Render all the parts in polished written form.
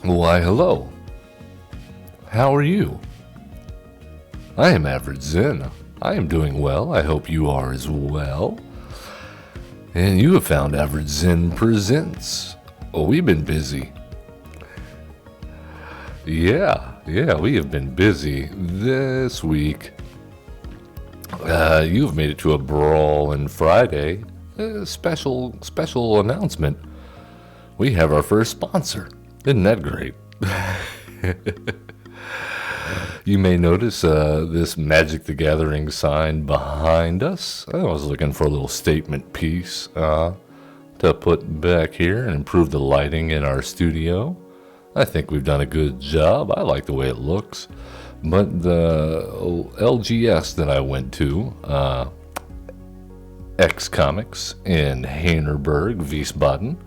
Why, hello. How are you? I am Average Zen. I am doing well. I hope you are as well. And you have found Average Zen Presents. Oh, we've been busy. Yeah, we have been busy this week. You have made it to a Brawl and Friday. Special announcement. We have our first sponsor. Isn't that great? You may notice this Magic the Gathering sign behind us. I was looking for a little statement piece to put back here and improve the lighting in our studio. I think we've done a good job. I like the way it looks. But the LGS that I went to, X Comics in Heinerberg, Wiesbaden,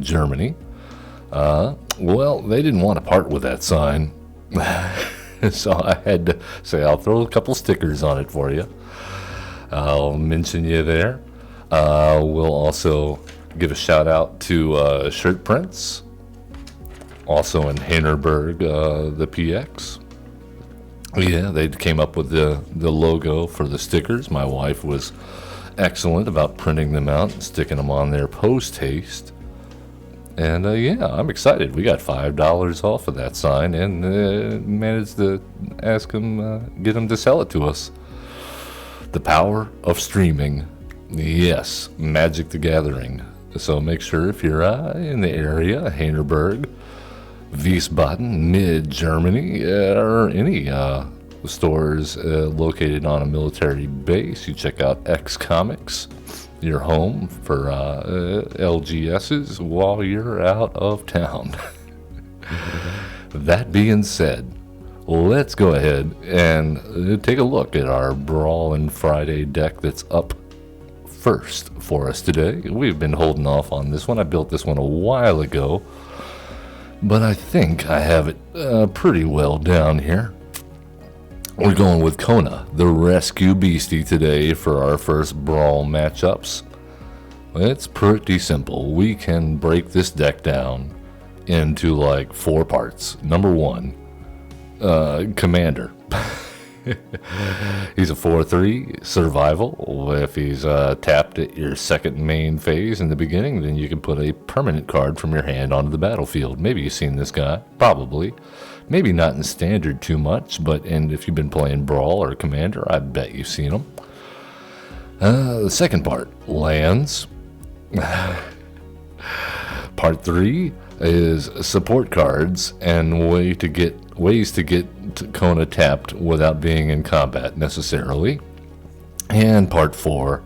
Germany, well, they didn't want to part with that sign. So I had to say, I'll throw a couple stickers on it for you. I'll mention you there. We'll also give a shout out to Shirt Prints, also in Heinerberg, the PX. Yeah, they came up with the logo for the stickers. My wife was excellent about printing them out and sticking them on there post-haste. And yeah, I'm excited. We got $5 off of that sign and managed to ask them, get them to sell it to us. The power of streaming. Yes, Magic the Gathering. So make sure if you're in the area, Heinerberg, Wiesbaden, mid-Germany, or any stores located on a military base, you check out X Comics, your home for LGSs while you're out of town. That being said, let's go ahead and take a look at our Brawl and Friday deck that's up first for us today. We've been holding off on this one. I built this one a while ago, but I think I have it pretty well down here. We're going with Kona, the rescue beastie today for our first Brawl matchups. It's pretty simple. We can break this deck down into like 4 parts. Number 1, Commander. He's a 4/3 survival. If he's tapped at your second main phase in the beginning, then you can put a permanent card from your hand onto the battlefield. Maybe you've seen this guy, probably. Maybe not in Standard too much, but if you've been playing Brawl or Commander, I bet you've seen him. The second part, lands. Part 3 is support cards and ways to get Kona tapped without being in combat necessarily. And part 4,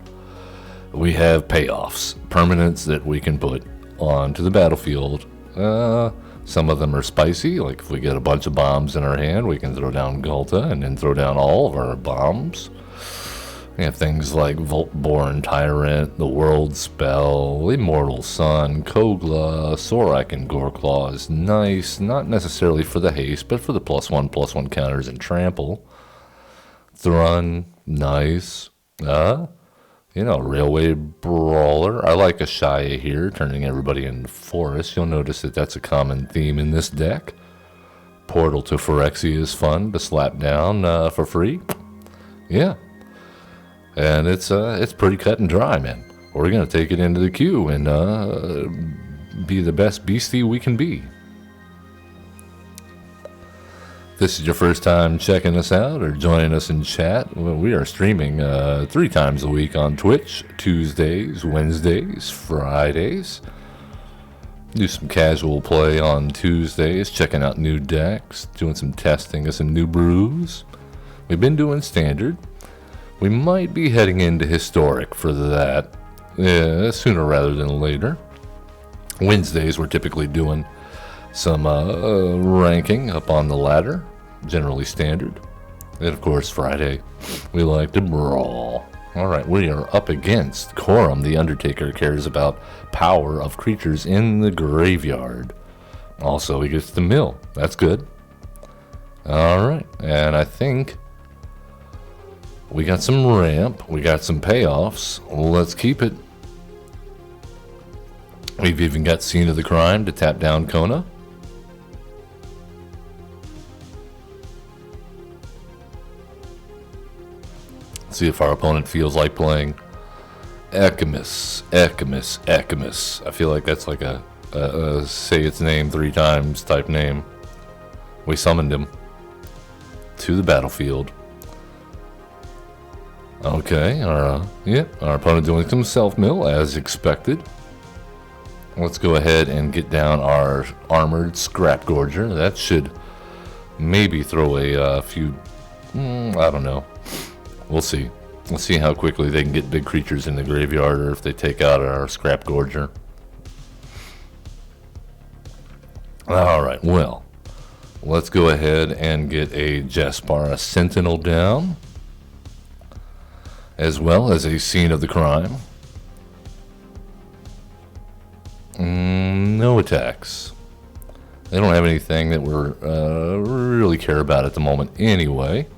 we have payoffs, permanents that we can put onto the battlefield. Some of them are spicy, like if we get a bunch of bombs in our hand, we can throw down Gulta and then throw down all of our bombs. We have things like Voltborn Tyrant, the World Spell, Immortal Sun, Kogla, Sorak, and Goreclaw is nice. Not necessarily for the haste, but for the +1/+1 counters and trample. Thrun, nice. Railway Brawler. I like Ashaya here, turning everybody into Forest. You'll notice that that's a common theme in this deck. Portal to Phyrexia is fun to slap down for free. Yeah. And it's pretty cut and dry, man. We're going to take it into the queue and be the best beastie we can be. This is your first time checking us out or joining us in chat. Well, we are streaming 3 times a week on Twitch, Tuesdays, Wednesdays, Fridays. Do some casual play on Tuesdays, checking out new decks, doing some testing of some new brews. We've been doing Standard. We might be heading into Historic for that sooner rather than later. Wednesdays, we're typically doing some ranking up on the ladder, generally Standard. And of course, Friday, we like to Brawl. All right, we are up against Corum. The Undertaker cares about power of creatures in the graveyard. Also, he gets the mill. That's good. All right, and I think we got some ramp. We got some payoffs. Let's keep it. We've even got Scene of the Crime to tap down Kona. see if our opponent feels like playing. Echimus. I feel like that's like a say its name 3 times type name. We summoned him to the battlefield. Okay, our opponent doing some self-mill as expected. Let's go ahead and get down our armored scrap gorger. That should maybe throw a few, I don't know. We'll see. We'll see how quickly they can get big creatures in the graveyard, or if they take out our scrap gorger. Alright, well, let's go ahead and get a Jaspara Sentinel down, as well as a Scene of the Crime. No attacks. They don't have anything that we're really care about at the moment anyway.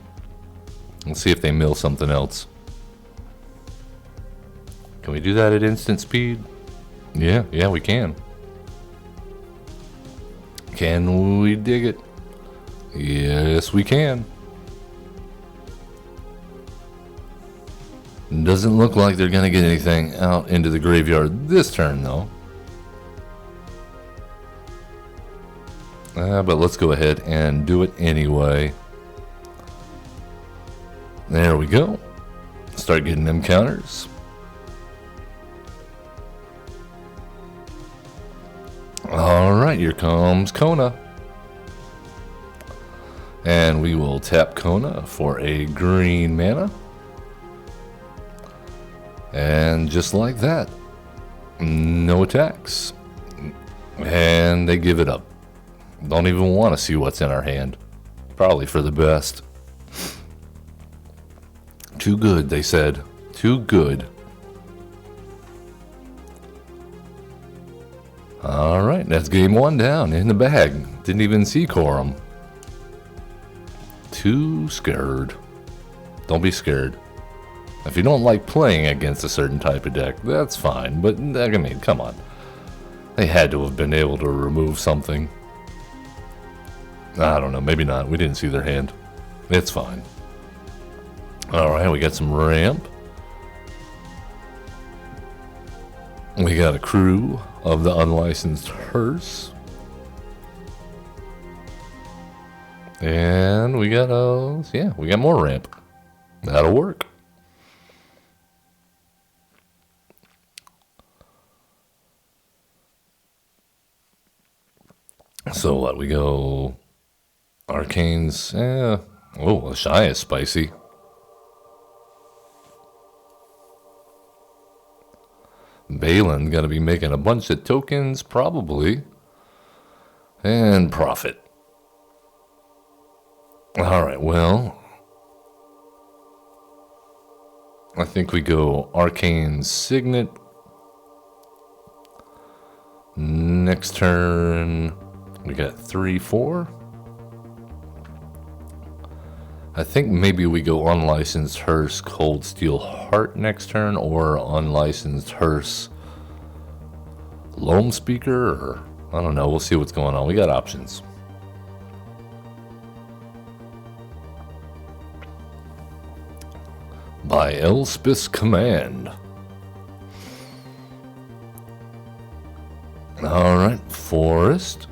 Let's see if they mill something else. Can we do that at instant speed? Yeah, we can. Can we dig it? Yes, we can. Doesn't look like they're gonna get anything out into the graveyard this turn, though. But let's go ahead and do it anyway. There we go. Start getting them counters. Alright, here comes Kona. And we will tap Kona for a green mana. And just like that, no attacks. And they give it up. Don't even want to see what's in our hand. Probably for the best. Too good, they said. Too good. Alright, that's game 1 down in the bag. Didn't even see Corum. Too scared. Don't be scared. If you don't like playing against a certain type of deck, that's fine. But, I mean, come on. They had to have been able to remove something. I don't know, maybe not. We didn't see their hand. It's fine. Alright, we got some ramp. We got a crew of the unlicensed hearse. And we got we got more ramp. That'll work. So what, we go Arcanes, oh, a Shy is spicy. Balin gonna be making a bunch of tokens, probably. And profit. Alright, well, I think we go Arcane Signet. Next turn, we got 3-4. I think maybe we go Unlicensed Hearse Cold Steel Heart next turn, or Unlicensed Hearse Loam Speaker, or I don't know. We'll see what's going on. We got options. By Elspeth's command. Alright, Forest.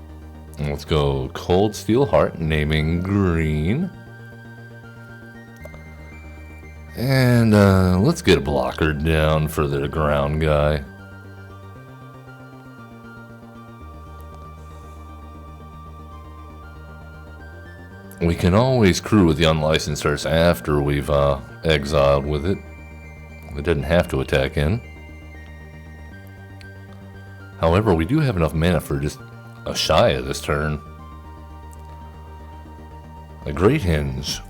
Let's go Cold Steel Heart, naming green. And let's get a blocker down for the ground guy. We can always crew with the unlicensed hearse after we've exiled with it. It doesn't have to attack in. However, we do have enough mana for just a Shia this turn. A Great Hinge.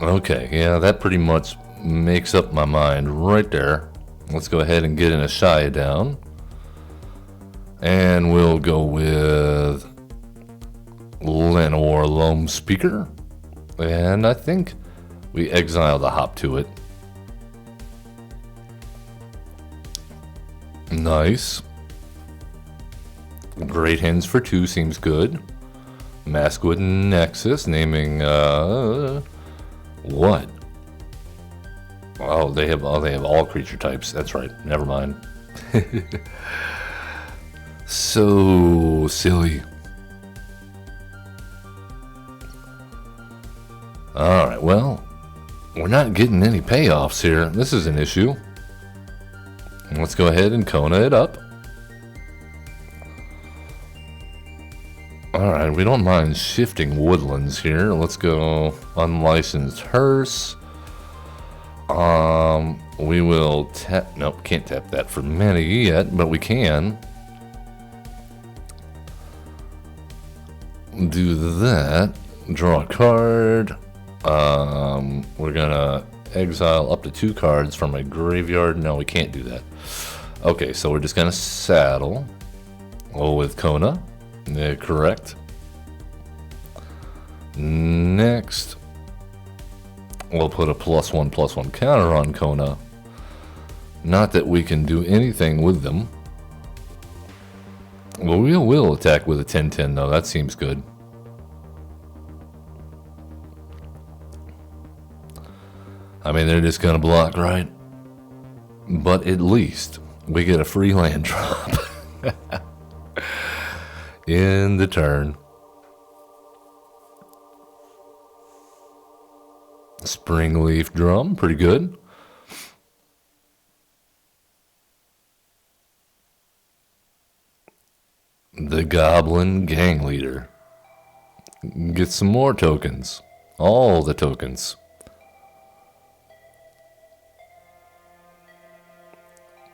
Okay, yeah, that pretty much makes up my mind right there. Let's go ahead and get in a Shia down. And we'll go with Lenore Loam Speaker. And I think we exile the hop to it. Nice. Great Hens for 2 seems good. Maskwood Nexus, naming, what? Oh, they have all creature types. That's right. Never mind. So silly. All right. Well, we're not getting any payoffs here. This is an issue. Let's go ahead and Kona it up. All right. We don't mind shifting woodlands here. Let's go unlicensed hearse. We will tap. Nope, can't tap that for mana yet, but we can do that. Draw a card. We're gonna exile up to 2 cards from a graveyard. No, we can't do that. Okay, so we're just gonna saddle. Oh, with Kona. Yeah, correct. Next, we'll put a +1/+1 counter on Kona. Not that we can do anything with them. Well, we will attack with a 10/10 though. That seems good. I mean, they're just gonna block, right? But at least we get a free land drop in the turn. Springleaf Drum, pretty good. The Goblin Gang Leader. Get some more tokens. All the tokens.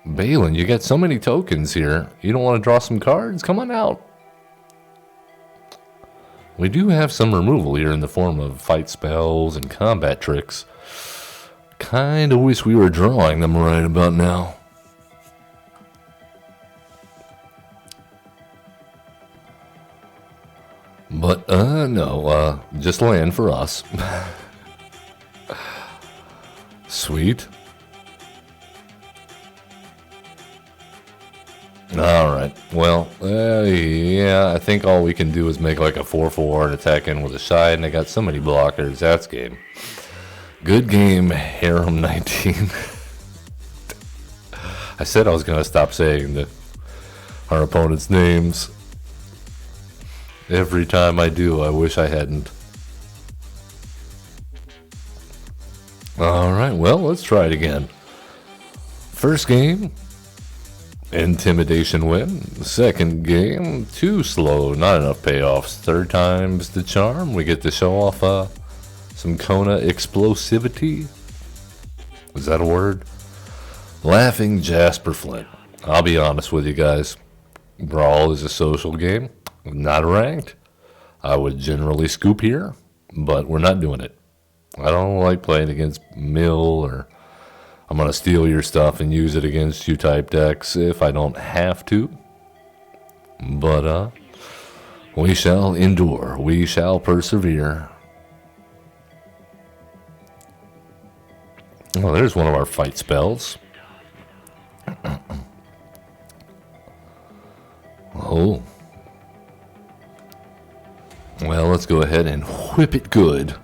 Balin, you got so many tokens here. You don't want to draw some cards? Come on out. We do have some removal here in the form of fight spells and combat tricks. Kinda wish we were drawing them right about now. But, no, just land for us. Sweet. Alright, well, yeah, I think all we can do is make like a 4/4 and attack in with a shy, and they got so many blockers. That's game. Good game, Harem 19. I said I was going to stop saying our opponents' names. Every time I do, I wish I hadn't. Alright, well, let's try it again. First game, intimidation win. Second game, too slow, not enough payoffs. Third time's the charm. We get to show off some Kona explosivity. Is that a word? Laughing Jasper Flint. I'll be honest with you guys. Brawl is a social game, not ranked. I would generally scoop here, but we're not doing it. I don't like playing against Mill, or I'm going to steal your stuff and use it against you type decks if I don't have to. But we shall endure. We shall persevere. Oh, there's one of our fight spells. Oh. Well, let's go ahead and whip it good.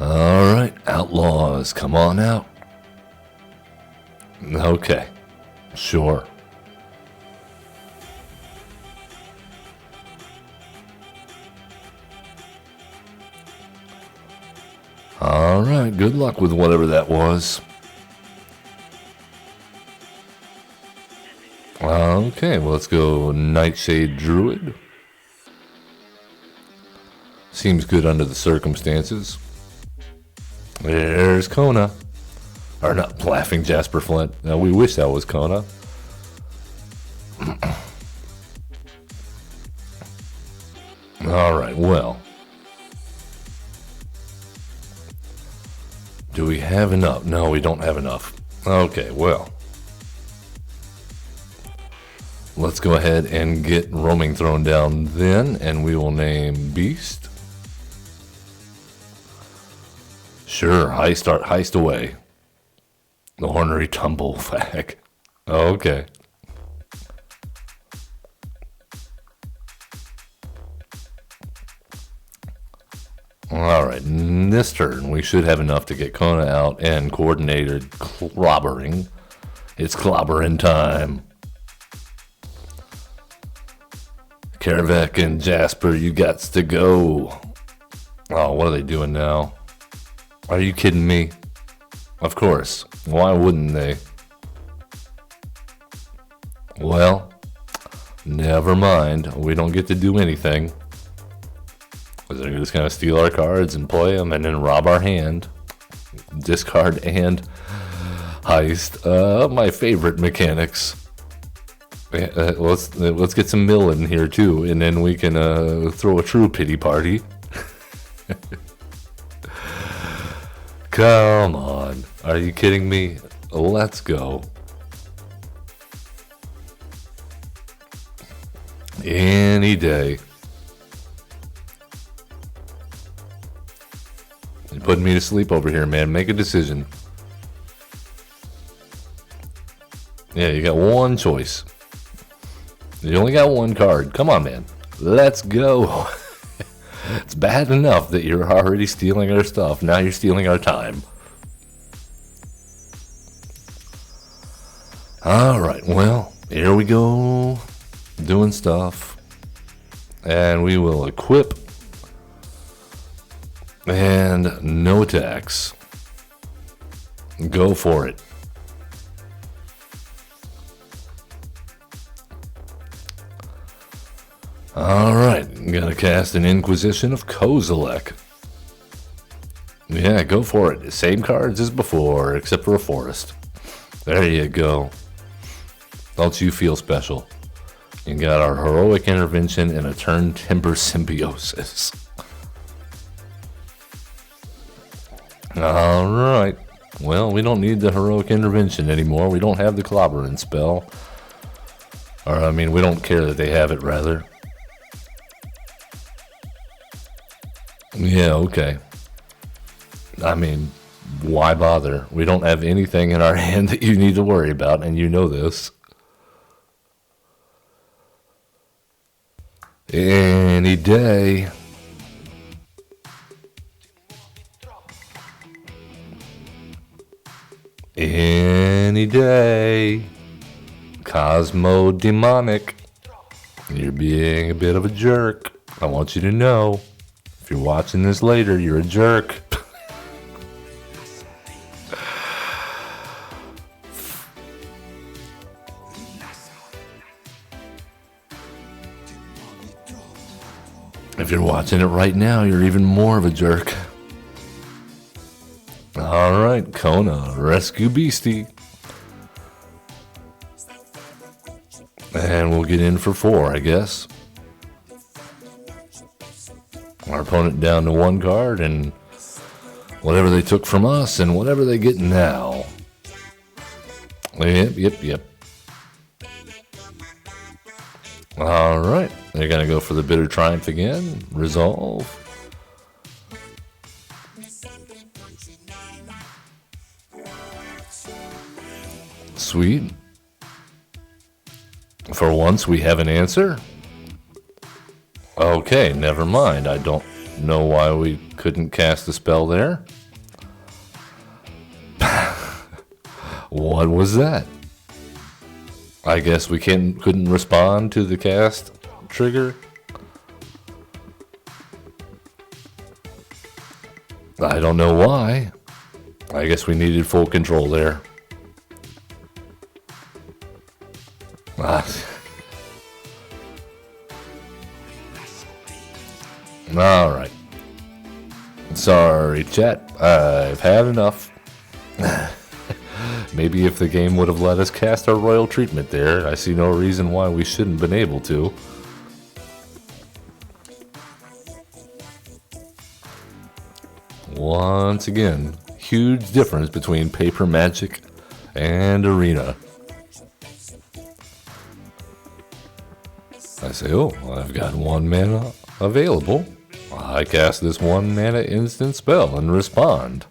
Alright, Outlaws, come on out. Okay, sure. Alright, good luck with whatever that was. Okay, well, let's go Nightshade Druid. Seems good under the circumstances. There's Kona. Or not, Laughing Jasper Flint. Now, we wish that was Kona. Alright, well. Do we have enough? No, we don't have enough. Okay, well. Let's go ahead and get Roaming Throne down then, and we will name Beast. Sure, heist away. The Ornery Tumble Fag. Okay. Alright, this turn we should have enough to get Kona out and coordinated clobbering. It's clobbering time. Karavek and Jasper, you gots to go. Oh, what are they doing now? Are you kidding me? Of course. Why wouldn't they? Well, never mind. We don't get to do anything. They're just going to steal our cards and play them and then rob our hand. Discard and heist. My favorite mechanics. Let's get some mill in here too, and then we can throw a true pity party. Come on. Are you kidding me? Let's go. Any day. You're putting me to sleep over here, man. Make a decision. Yeah, you got one choice. You only got one card. Come on, man. Let's go. It's bad enough that you're already stealing our stuff. Now you're stealing our time. Alright, well, here we go. Doing stuff. And we will equip. And no attacks. Go for it. Alright, gonna cast an Inquisition of Kozilek. Yeah, go for it. Same cards as before, except for a forest. There you go. Don't you feel special? You got our Heroic Intervention and a Turn Timber Symbiosis. Alright. Well, we don't need the Heroic Intervention anymore. We don't have the Clobbering spell. Or, I mean, we don't care that they have it, rather. Yeah, okay. I mean, why bother? We don't have anything in our hand that you need to worry about, and you know this. Any day. Any day. Cosmo Demonic. You're being a bit of a jerk. I want you to know. If you're watching this later, you're a jerk. If you're watching it right now, you're even more of a jerk. Alright, Kona, Rescue Beastie. And we'll get in for 4, I guess. Our opponent down to 1 card, and whatever they took from us, and whatever they get now. Yep. Alright, they're going to go for the Bitter Triumph again. Resolve. Sweet. For once, we have an answer. Okay, never mind. I don't know why we couldn't cast a spell there. What was that? I guess we couldn't respond to the cast trigger. I don't know why. I guess we needed full control there. Alright. Sorry, chat. I've had enough. Maybe if the game would have let us cast our royal treatment there, I see no reason why we shouldn't have been able to. Once again, huge difference between Paper Magic and Arena. I say, oh, I've got 1 mana available. I cast this 1 mana instant spell and respond.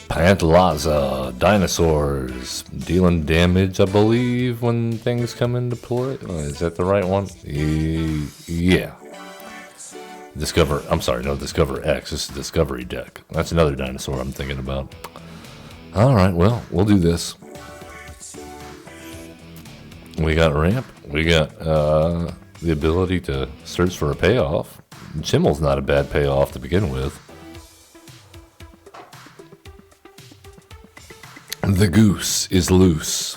Pantalaza, dinosaurs, dealing damage, I believe, when things come into play. Is that the right one? Yeah. Discover, I'm sorry, no, Discover X. This is Discovery Deck. That's another dinosaur I'm thinking about. All right, well, we'll do this. We got ramp. We got the ability to search for a payoff. Chimmel's not a bad payoff to begin with. The goose is loose.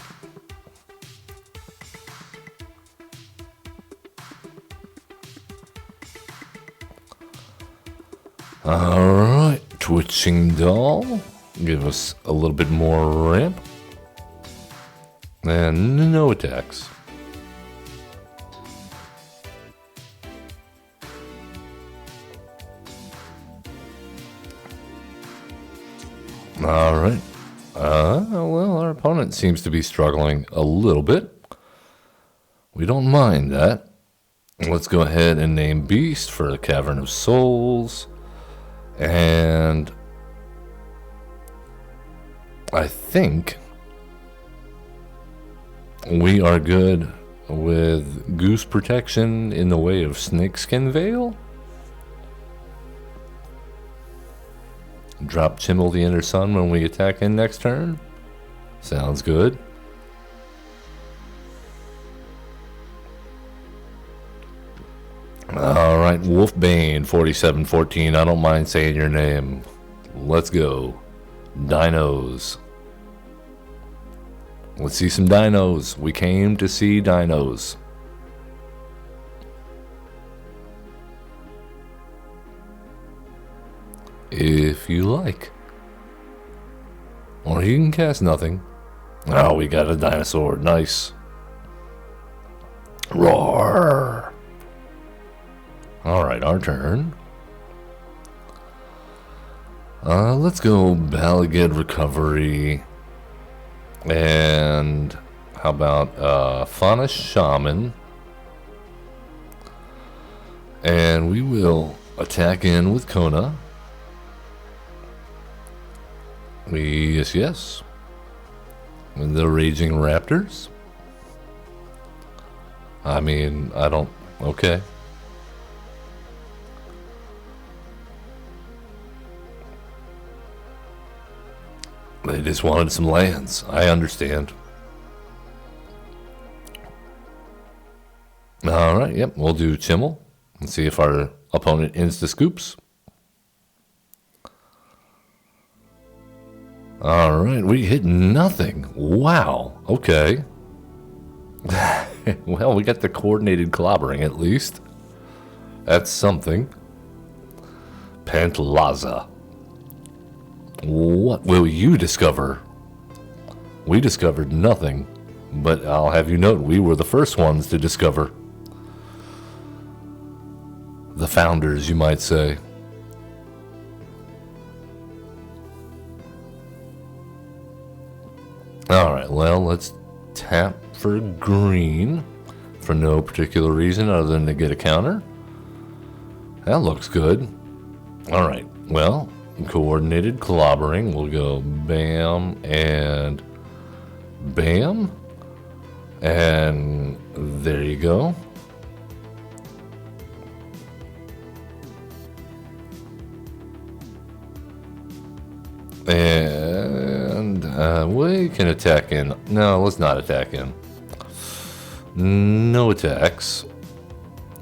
All right, twitching doll. Give us a little bit more ramp. And no attacks. All right. Well, our opponent seems to be struggling a little bit. We don't mind that. Let's go ahead and name Beast for the Cavern of Souls. And I think we are good with Goose Protection in the way of Snakeskin Veil. Drop Chimmel the Inner Sun when we attack in next turn. Sounds good. Alright, Wolfbane 4714. I don't mind saying your name. Let's go. Dinos. Let's see some dinos. We came to see dinos. If you like. Or you can cast nothing. Oh, we got a dinosaur. Nice. Roar. Alright, our turn. Let's go Balagid Recovery. And how about Fauna Shaman? And we will attack in with Kona. Yes. And the Raging Raptors. I mean, I don't... Okay. They just wanted some lands. I understand. Alright, yep, we'll do Chimmel. Let's see if our opponent insta-scoops. Alright, we hit nothing. Wow, okay. Well, we got the coordinated clobbering at least. That's something. Pantlaza. What will you discover? We discovered nothing, but I'll have you note we were the first ones to discover. The founders, you might say. Alright, well, let's tap for green for no particular reason other than to get a counter. That looks good. Alright, well, coordinated clobbering. We'll go bam and bam. And there you go. And we can attack in. No, let's not attack in. No attacks.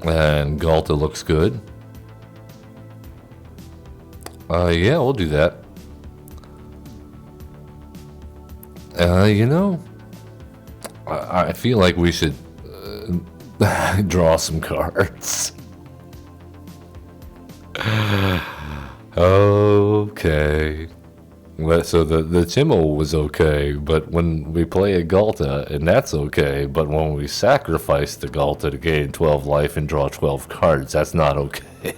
And Galta looks good. Yeah, we'll do that. You know, I feel like we should draw some cards. Okay. So the Chimmel was okay, but when we play a Galta, and that's okay, but when we sacrifice the Galta to gain 12 life and draw 12 cards, that's not okay.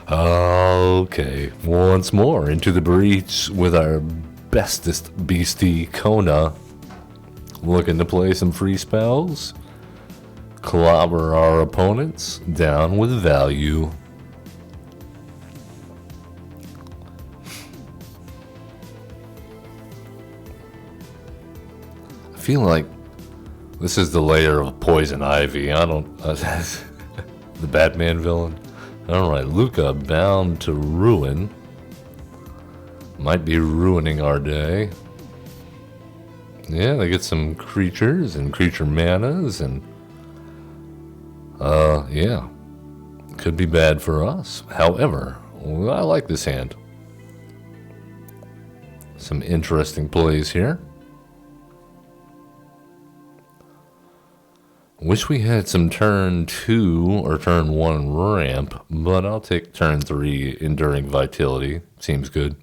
Okay, once more into the breach with our bestest beastie, Kona. Looking to play some free spells. Clobber our opponents down with value. I feel like this is the layer of poison ivy. I don't... The Batman villain. Alright, Luca, bound to ruin. Might be ruining our day. Yeah, they get some creatures and creature manas and yeah. Could be bad for us. However, I like this hand. Some interesting plays here. Wish we had some turn 2 or turn 1 ramp, but I'll take turn 3 enduring vitality. Seems good.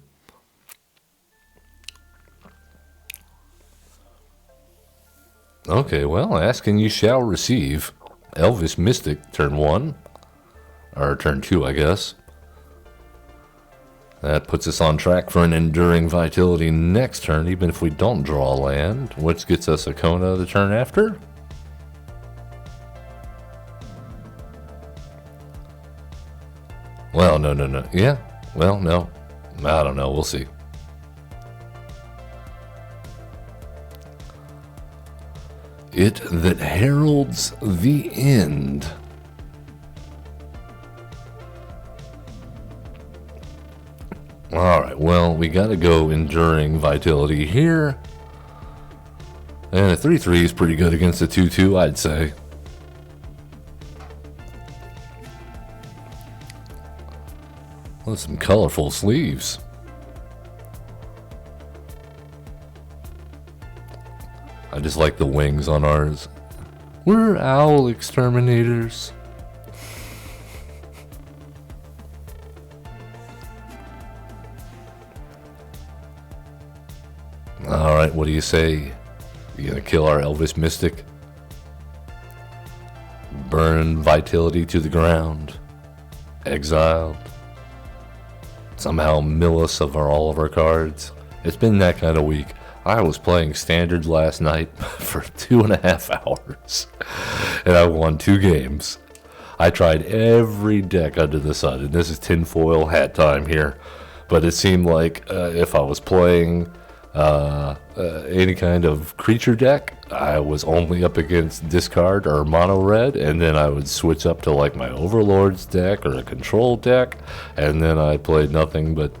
Okay, well, ask and you shall receive. Elvis Mystic, turn 1. Or turn 2, I guess. That puts us on track for an enduring vitality next turn, even if we don't draw land, which gets us a Kona the turn after. Well, no. Yeah, well, no. I don't know, we'll see. It that heralds the end. Alright, well, we gotta go enduring vitality here. And a 3-3 is pretty good against a 2-2, I'd say. Well, some colorful sleeves. I just like the wings on ours. We're owl exterminators. Alright, what do you say? You gonna kill our Elvis Mystic? Burn vitality to the ground. Exiled. Somehow mill us of all of our cards. It's been that kind of week. I was playing standard last night for 2.5 hours. And I won 2 games. I tried every deck under the sun. And this is tinfoil hat time here. But it seemed like if I was playing any kind of creature deck, I was only up against discard or mono red, and then I would switch up to like my Overlord's deck or a control deck, and then I played nothing but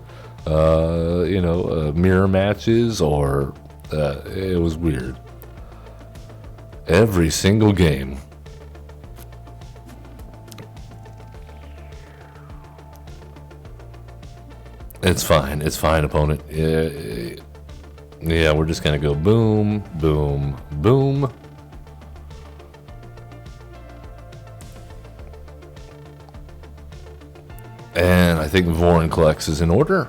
mirror matches, or it was weird. Every single game. It's fine, opponent. Yeah, we're just gonna go boom, boom, boom. And I think Vorinclex is in order.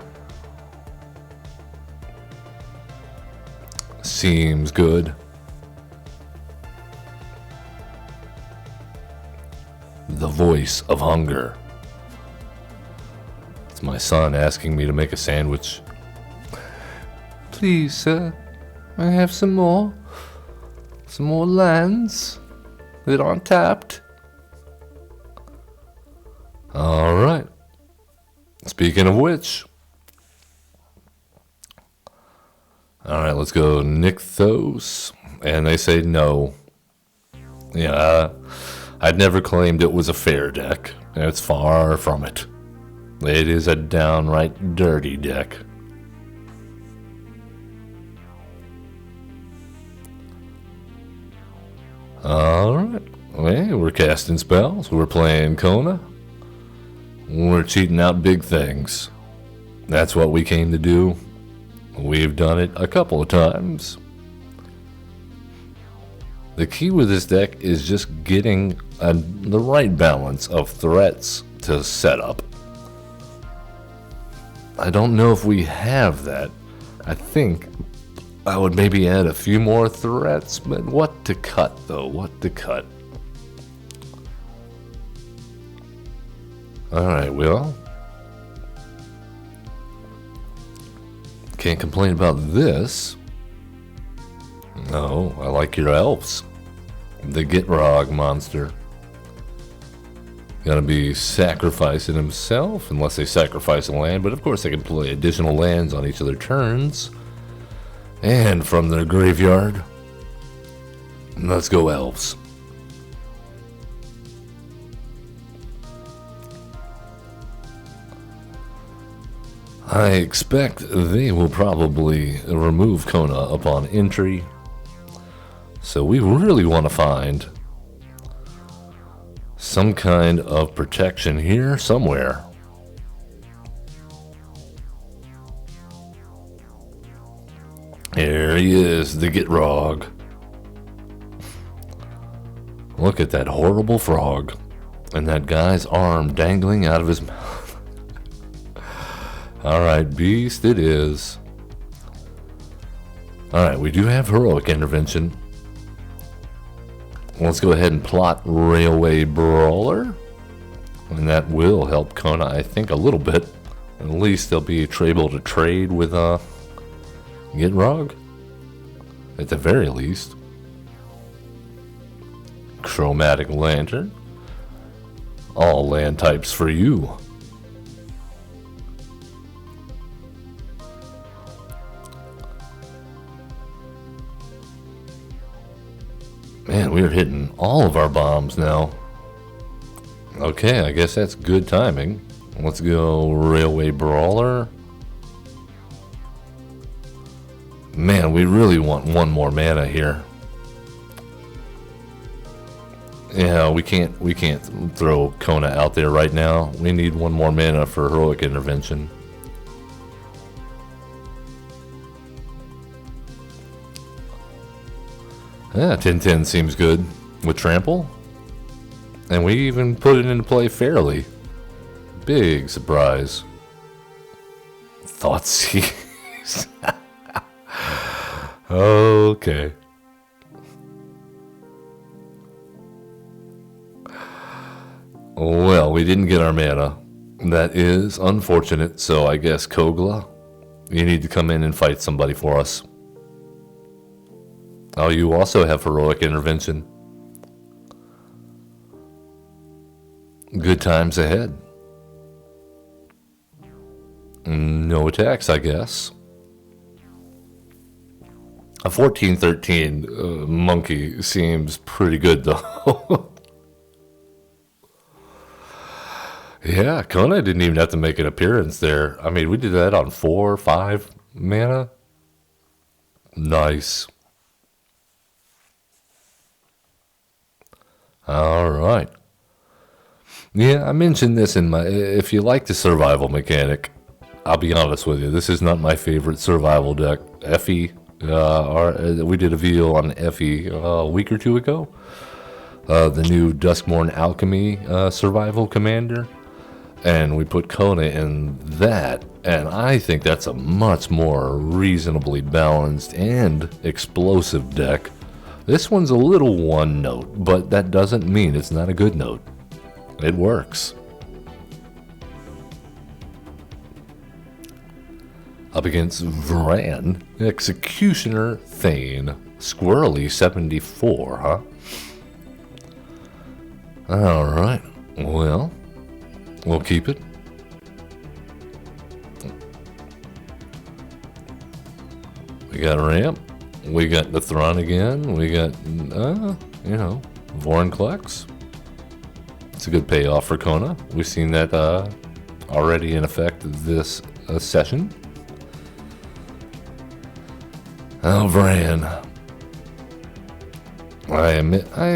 Seems good. The voice of hunger. It's my son asking me to make a sandwich. Please, sir, I have some more lands that aren't tapped. Alright. Speaking of which. Alright, let's go Nykthos. And they say no. Yeah, I'd never claimed it was a fair deck. It's far from it. It is a downright dirty deck. Alright, well, we're casting spells, we're playing Kona, we're cheating out big things. That's what we came to do. We've done it a couple of times. The key with this deck is just getting the right balance of threats to set up. I don't know if we have that. I think I would maybe add a few more threats, but what to cut though? What to cut? Alright, well. Can't complain about this. No, I like your elves. The Gitrog monster. Gonna be sacrificing himself, unless they sacrifice a land, but of course they can play additional lands on each of their turns. And from their graveyard, let's go elves. I expect they will probably remove Kona upon entry. So we really want to find some kind of protection here somewhere. There he is, the Gitrog. Look at that horrible frog. And that guy's arm dangling out of his mouth. Alright, beast it is. Alright, we do have heroic intervention. Let's go ahead and plot Railway Brawler. And that will help Kona, I think, a little bit. At least they'll be able to trade with Gitrog. At the very least. Chromatic Lantern. All land types for you. Man, we're hitting all of our bombs now. Okay, I guess that's good timing. Let's go Railway Brawler. Man, we really want one more mana here. Yeah, we can't throw Kona out there right now. We need one more mana for heroic intervention. Yeah, 10-10 seems good with trample. And we even put it into play fairly. Big surprise. Thoughtseize. Okay. Well, we didn't get our mana. That is unfortunate, so I guess Kogla, you need to come in and fight somebody for us. Oh, you also have heroic intervention. Good times ahead. No attacks, I guess. A 14-13 monkey seems pretty good, though. Yeah, Kona didn't even have to make an appearance there. I mean, we did that on 4 or 5 mana. Nice. All right. Yeah, I mentioned this in my... If you like the survival mechanic, I'll be honest with you, this is not my favorite survival deck. Effie, we did a video on Effie a week or two ago. The new Duskmourn Alchemy survival commander. And we put Kona in that, and I think that's a much more reasonably balanced and explosive deck. This one's a little one note, but that doesn't mean it's not a good note. It works. Up against Vran, Executioner Thane, Squirrely 74, huh? Alright, well... We'll keep it. We got Ramp. We got the Thron again. We got, Vorinclex. It's a good payoff for Kona. We've seen that already in effect this session. Oh, Vran. I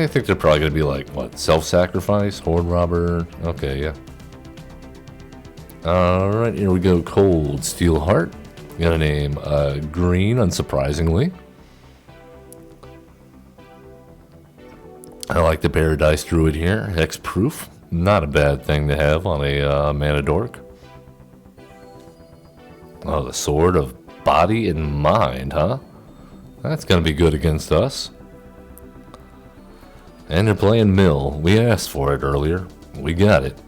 think they're probably going to be like, what, self-sacrifice? Horde Robber? Okay, yeah. Alright, here we go. Cold Steel Heart. Got a name Green, unsurprisingly. I like the Paradise Druid here. Hexproof. Not a bad thing to have on a Mana Dork. Oh, the Sword of Body and Mind, huh? That's going to be good against us. And they're playing Mill. We asked for it earlier. We got it.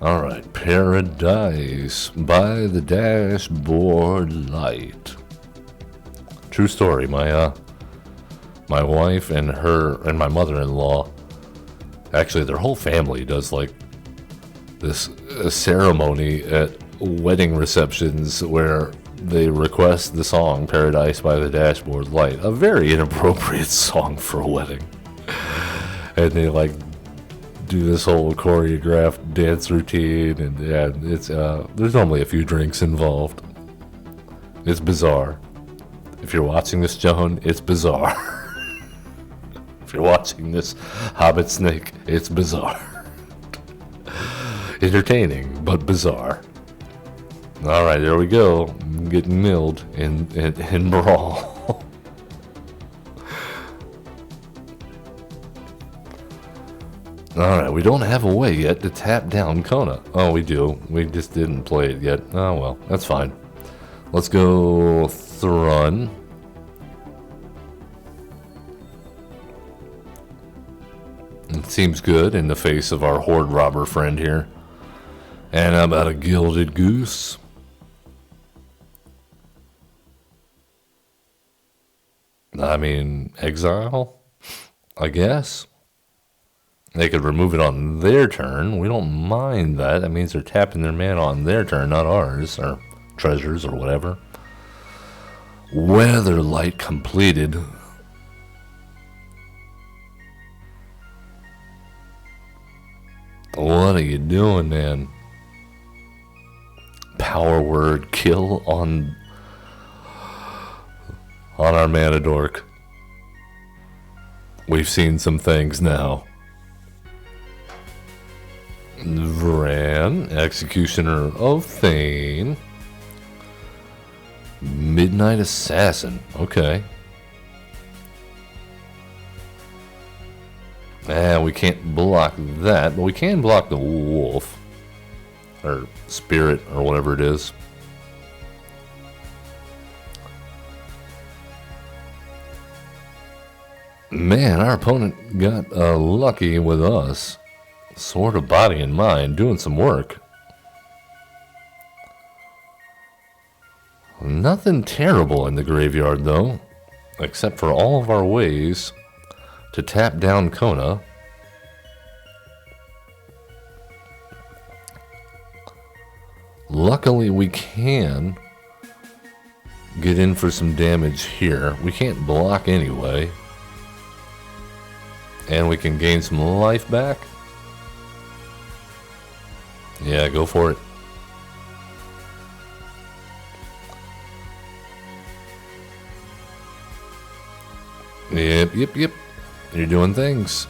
Alright, Paradise by the Dashboard Light. True story, my wife and my mother-in-law, actually their whole family does like this ceremony at wedding receptions where they request the song Paradise by the Dashboard Light, a very inappropriate song for a wedding. And they like do this whole choreographed dance routine, and yeah, it's there's normally a few drinks involved. It's bizarre. If you're watching this, Joan, it's bizarre. If you're watching this, Hobbit Snake, it's bizarre. Entertaining, but bizarre. All right, there we go. Getting milled in Brawl. All right, we don't have a way yet to tap down Kona. Oh, we do. We just didn't play it yet. Oh, well, that's fine. Let's go Thrun. It seems good in the face of our horde robber friend here. And how about a gilded goose? I mean, exile? I guess. They could remove it on their turn. We don't mind that. That means they're tapping their mana on their turn, not ours, or treasures, or whatever. Weatherlight completed. What are you doing, man? Power word kill on our mana dork. We've seen some things now. Vran, Executioner of Thane. Midnight Assassin. Okay. We can't block that, but we can block the wolf. Or spirit, or whatever it is. Man, our opponent got lucky with us. Sword of Body and Mind, doing some work. Nothing terrible in the graveyard, though, except for all of our ways to tap down Kona. Luckily, we can get in for some damage here. We can't block anyway. And we can gain some life back. Yeah, go for it. Yep. You're doing things.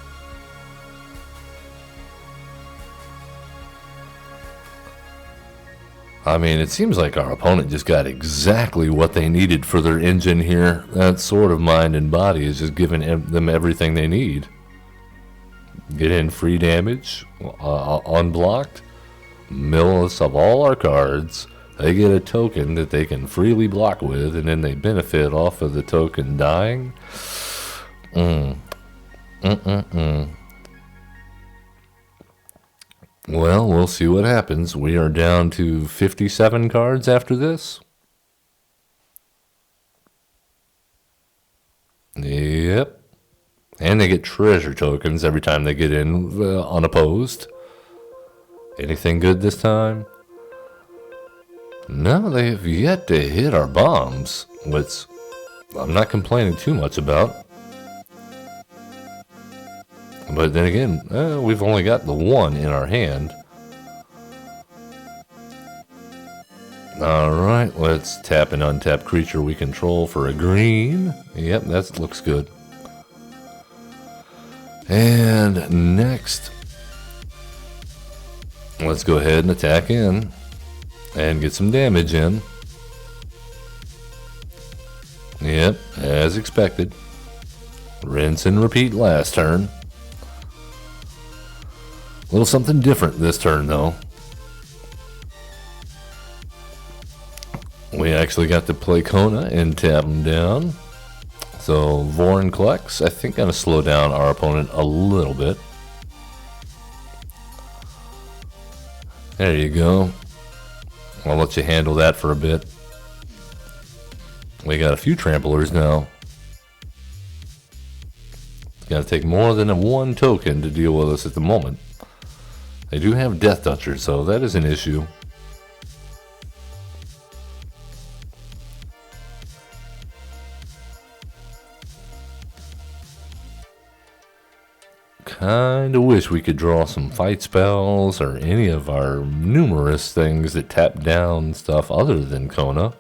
I mean, it seems like our opponent just got exactly what they needed for their engine here. That Sword of Mind and Body is just giving them everything they need. Get in free damage, unblocked. Mill us of all our cards. They get a token that they can freely block with, and then they benefit off of the token dying. Well, we'll see what happens. We are down to 57 cards after this. Yep. And they get treasure tokens every time they get in unopposed. Anything good this time? No, they have yet to hit our bombs, which I'm not complaining too much about. But then again, we've only got the one in our hand. Alright, let's tap an untapped creature we control for a green. Yep, that looks good. And next, let's go ahead and attack in and get some damage in. Yep, as expected. Rinse and repeat last turn. A little something different this turn, though. We actually got to play Kona and tap him down. So Vorn collects, I think, gonna slow down our opponent a little bit. There you go. I'll let you handle that for a bit. We got a few tramplers now. It's gotta take more than one token to deal with us at the moment. They do have Death Touchers, so that is an issue. Kinda wish we could draw some fight spells or any of our numerous things that tap down stuff other than Kona.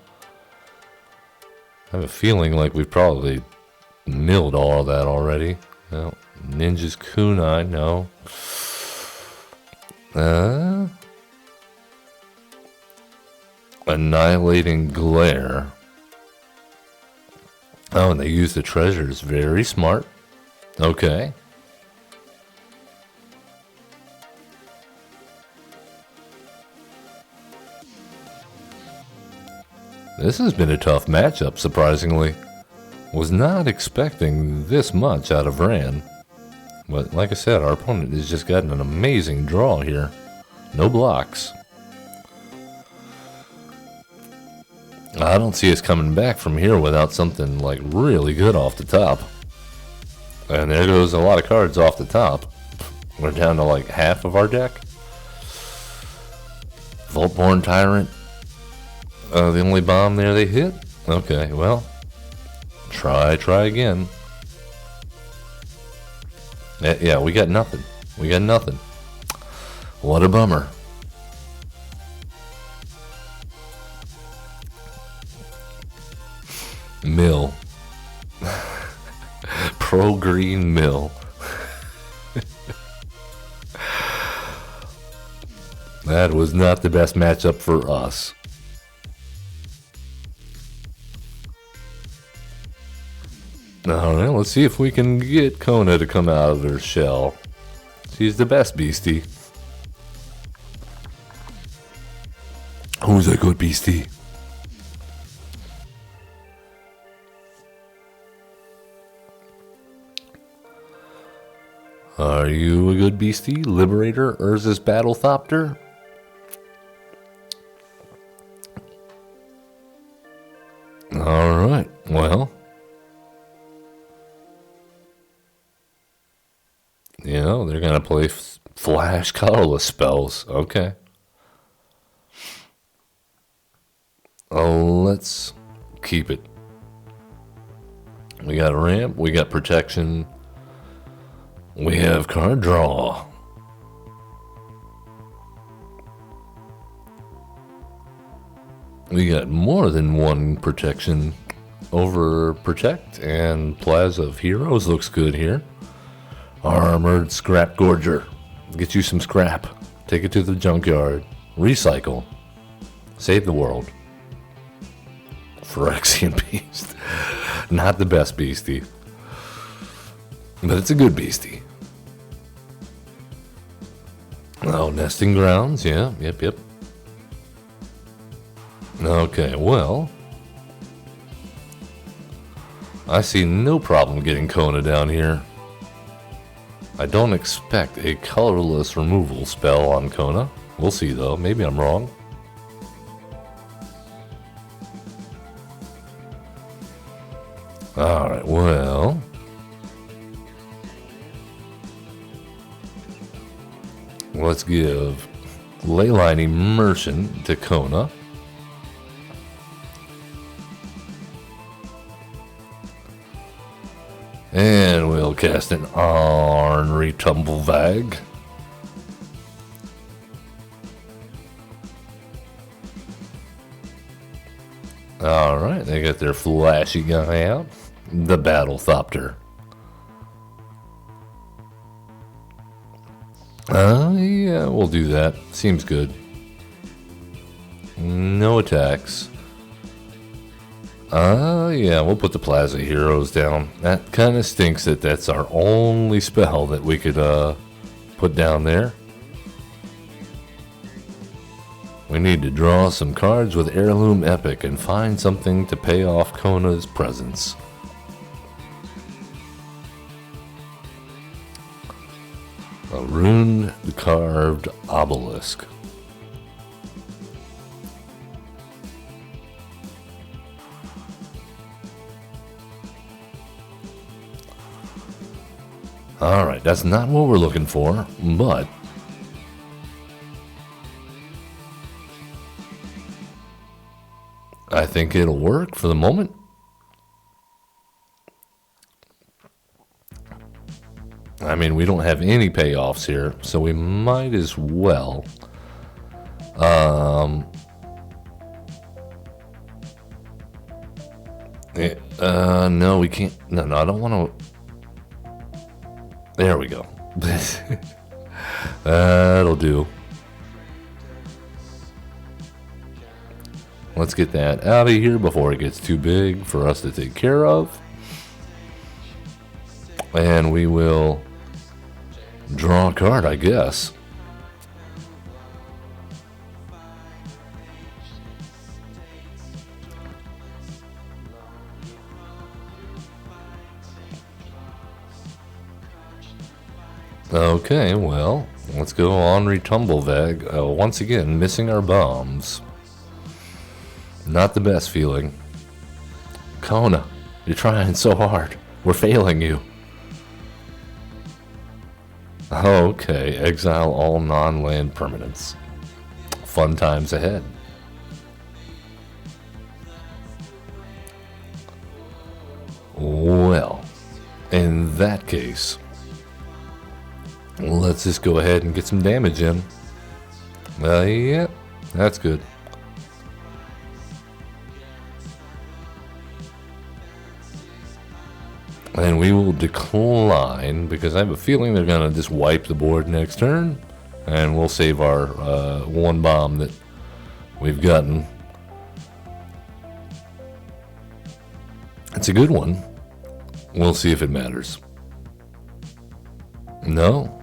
I have a feeling like we've probably milled all of that already. Well, Ninja's Kunai, no. Annihilating Glare. Oh, and they use the treasures. Very smart. Okay. This has been a tough matchup, surprisingly. Was not expecting this much out of Ran. But like I said, our opponent has just gotten an amazing draw here. No blocks. I don't see us coming back from here without something like really good off the top. And there goes a lot of cards off the top. We're down to like half of our deck. Voltborn Tyrant. The only bomb there they hit? Okay, well. Try again. Yeah, we got nothing. We got nothing. What a bummer. Mill. Pro Green Mill. That was not the best matchup for us. Alright, let's see if we can get Kona to come out of her shell. She's the best beastie. Who's a good beastie? Are you a good beastie? Liberator, Urza's Battlethopter? Alright, well. You know, they're going to play flash colorless spells. Okay. Let's keep it. We got a ramp. We got protection. We have card draw. We got more than one protection. Over protect and Plaza of Heroes looks good here. Armored Scrap Gorger. Get you some scrap. Take it to the junkyard. Recycle. Save the world. Phyrexian Beast. Not the best beastie. But it's a good beastie. Oh, Nesting Grounds. Yeah, yep. Okay, well. I see no problem getting Kona down here. I don't expect a colorless removal spell on Kona. We'll see though, maybe I'm wrong. Alright, well. Let's give Leyline Immersion to Kona. And we'll cast an Ornery Tumblevag. Alright, they got their flashy guy out. The Battlethopter. Yeah, we'll do that. Seems good. No attacks. Yeah, we'll put the Plaza Heroes down. That kind of stinks that that's our only spell that we could put down there. We need to draw some cards with Heirloom Epic and find something to pay off Kona's presence. A rune-carved obelisk. Alright, that's not what we're looking for, but I think it'll work for the moment. I mean, we don't have any payoffs here, so we might as well. No, we can't. No, I don't want to. There we go. That'll do. Let's get that out of here before it gets too big for us to take care of. And we will draw a card, I guess. Okay, well, let's go on Retumblevag. Once again, missing our bombs. Not the best feeling. Kona, you're trying so hard. We're failing you. Okay, exile all non-land permanents. Fun times ahead. Well, in that case, let's just go ahead and get some damage in. Yeah, that's good. And we will decline because I have a feeling they're going to just wipe the board next turn. And we'll save our one bomb that we've gotten. It's a good one. We'll see if it matters. No.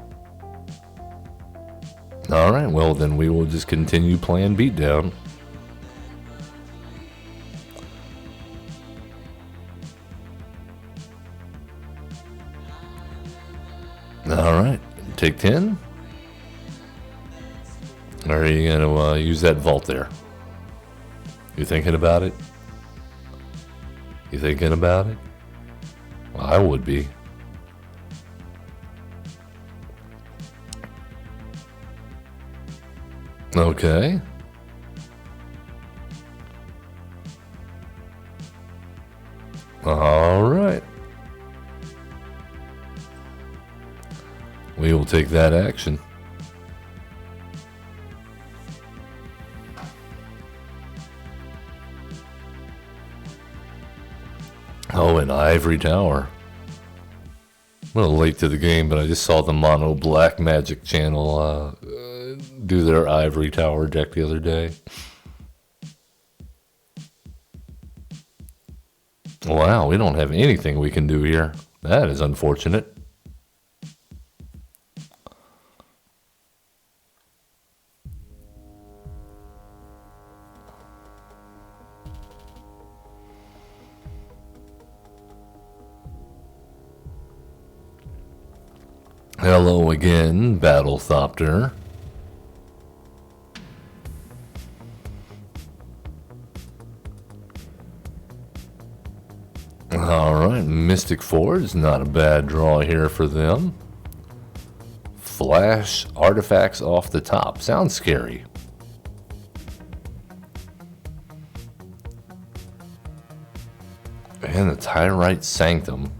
Alright, well then we will just continue playing beatdown. Alright, take 10. Or are you going to use that vault there? You thinking about it? You thinking about it? Well, I would be. Okay. All right. We will take that action. Oh, an ivory tower. I'm a little late to the game, but I just saw the Mono Black Magic channel do their ivory tower deck the other day. Wow, we don't have anything we can do here. That is unfortunate. Hello again, Battlethopter. Alright, Mystic Forge, not a bad draw here for them. Flash artifacts off the top, sounds scary. And the Tyrite Sanctum.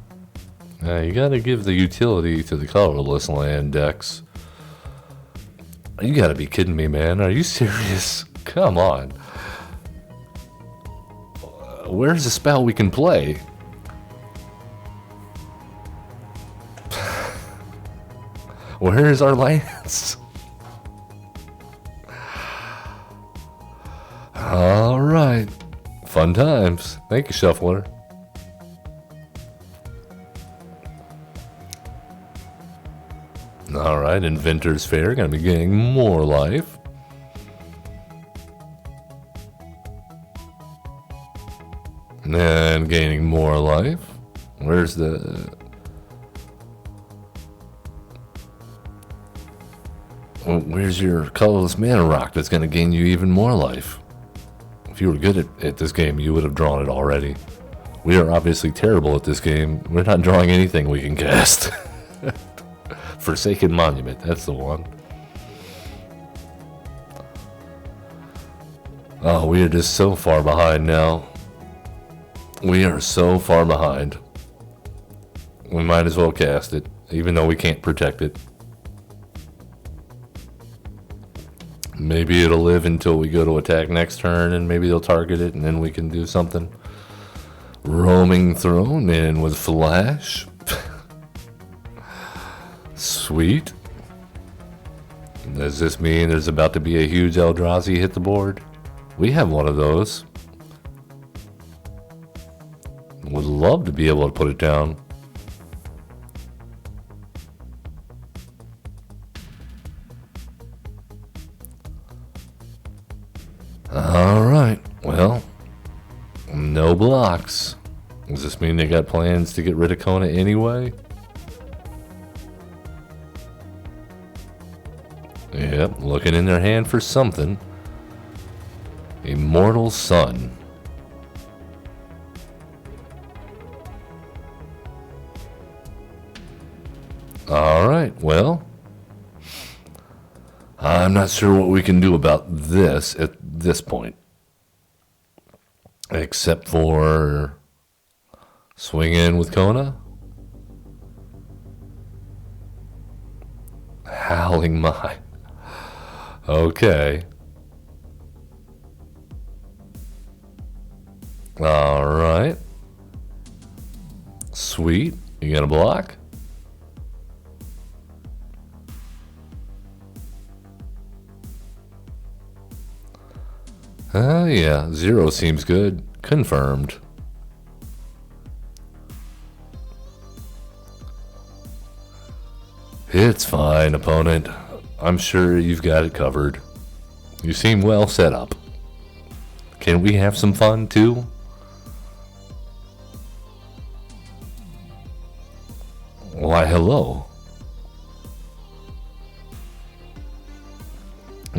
You gotta give the utility to the colorless land decks. You gotta be kidding me, man. Are you serious? Come on. Where's the spell we can play? Where is our lance? Alright. Fun times. Thank you, Shuffler. Alright, Inventor's Fair, gonna be getting more life. And gaining more life. Where's the... Where's your colorless mana rock that's gonna gain you even more life? If you were good at this game, you would have drawn it already. We are obviously terrible at this game. We're not drawing anything we can cast. Forsaken Monument, that's the one. Oh, we are just so far behind now. We are so far behind. We might as well cast it. even though we can't protect it. Maybe it'll live until we go to attack next turn, and maybe they'll target it, and then we can do something. Roaming Throne in with Flash. Sweet. Does this mean there's about to be a huge Eldrazi hit the board? We have one of those. Would love to be able to put it down. Alright, well, no blocks. Does this mean they got plans to get rid of Kona anyway? Yep, looking in their hand for something. Immortal Sun. Alright, well, I'm not sure what we can do about this at this point. Except for swing in with Kona. Howling Mine. Okay. Alright. Sweet. You got a block? Yeah, 0 seems good. Confirmed. It's fine, opponent. I'm sure you've got it covered. You seem well set up. Can we have some fun, too? Why, hello.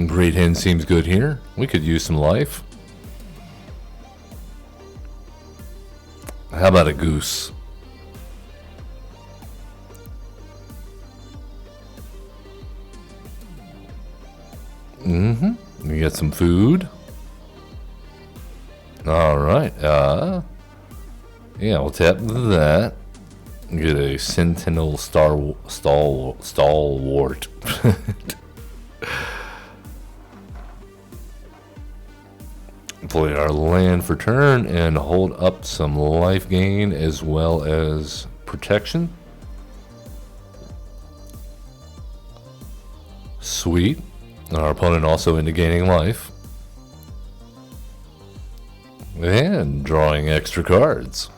Great Hen seems good here. We could use some life. How about a goose? We get some food. Alright, yeah, we'll tap that. Get a Sentinel Stalwart. Play our land for turn and hold up some life gain as well as protection. Sweet. Our opponent also into gaining life. And drawing extra cards.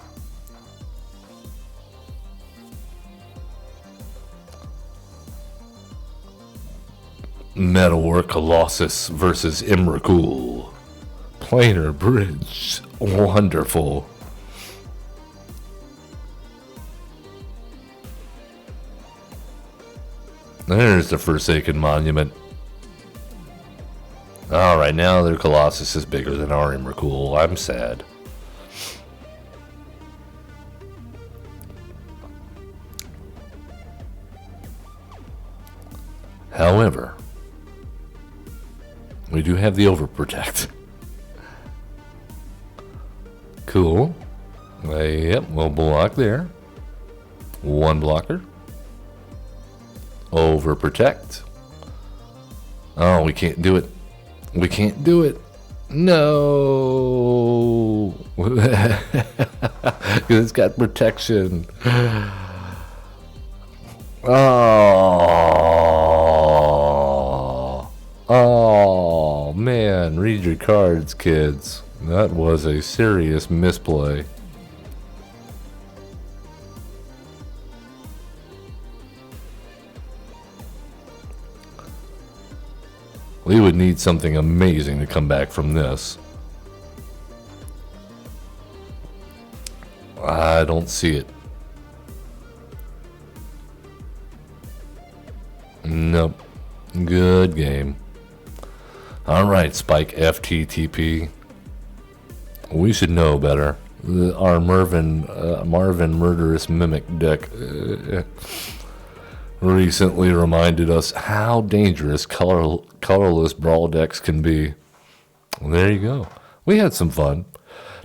Metalwork Colossus versus Emrakul. Planar Bridge. Wonderful. There's the Forsaken Monument. Alright, now their Colossus is bigger than our Emrakul. I'm sad. However, we do have the Overprotect. Cool. Yep, we'll block there. One blocker. Overprotect. Oh, we can't do it. We can't do it. No. Because it's got protection. Oh. Oh, man. Read your cards, kids. That was a serious misplay. We would need something amazing to come back from this. I don't see it. Nope. Good game. Alright, Spike FTTP. We should know better. Our Marvin Murderous Mimic deck recently reminded us how dangerous colorless Brawl decks can be. Well, there you go. We had some fun.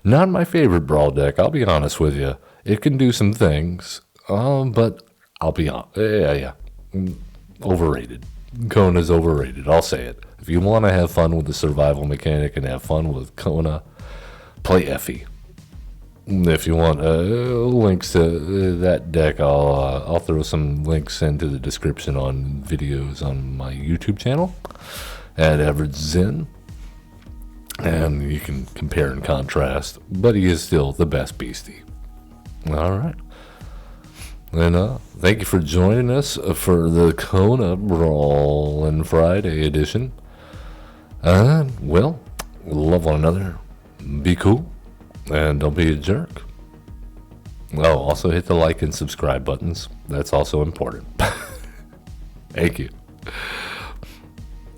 Not my favorite Brawl deck, I'll be honest with you. It can do some things, but I'll be on. Yeah. Overrated. Kona's overrated. I'll say it. If you want to have fun with the survival mechanic and have fun with Kona, play Effie. If you want links to that deck, I'll throw some links into the description on videos on my YouTube channel at averagezen, and you can compare and contrast. But he is still the best beastie. All right. And thank you for joining us for the Kona Brawl and Friday edition. Well, love one another, be cool, and don't be a jerk. Oh, also hit the like and subscribe buttons. That's also important. Thank you.